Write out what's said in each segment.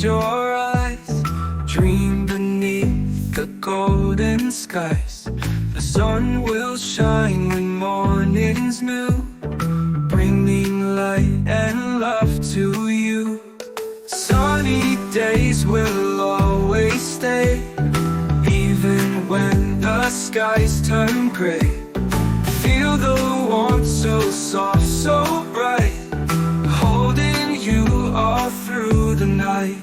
close your eyes, dream beneath the golden skies. The sun will shine when morning's new, bringing light and love to you. Sunny days will always stay, even when the skies turn gray. Feel the warmth so soft, so bright, holding you all through the night.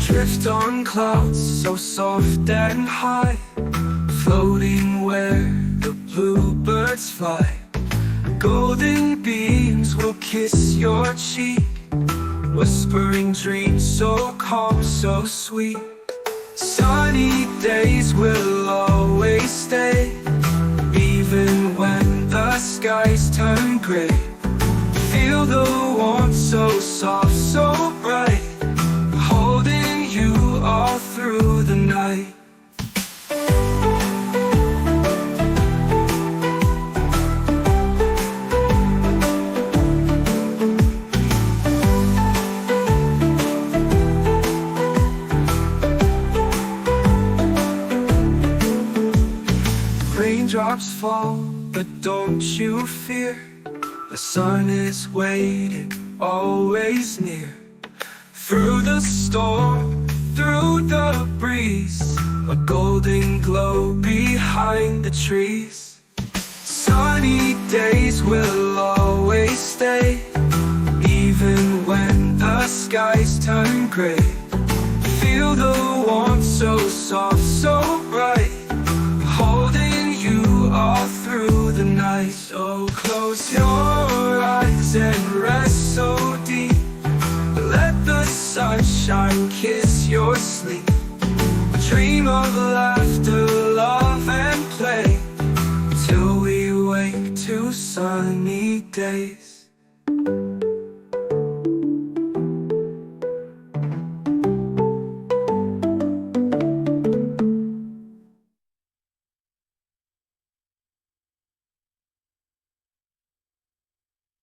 Drift on clouds so soft and high, floating where the bluebirds fly. Golden beams will kiss your cheek, whispering dreams so calm, so sweet. Sunny days will always stay, even when the skies turn gray. Feel the warmth so soft, so bright, holding you all through the night. Raindrops fall, but don't you fear, the sun is waiting, always near. Through the storm, through the breeze, a golden glow behind the trees. Sunny days will always stay, even when the skies turn gray. Feel the warmth so soft, so bright, holding you all through the night. So close your eyes and rest so deep, let the sunshine kiss your sleep. Dream of laughter, love and play, till we wake to sunny days.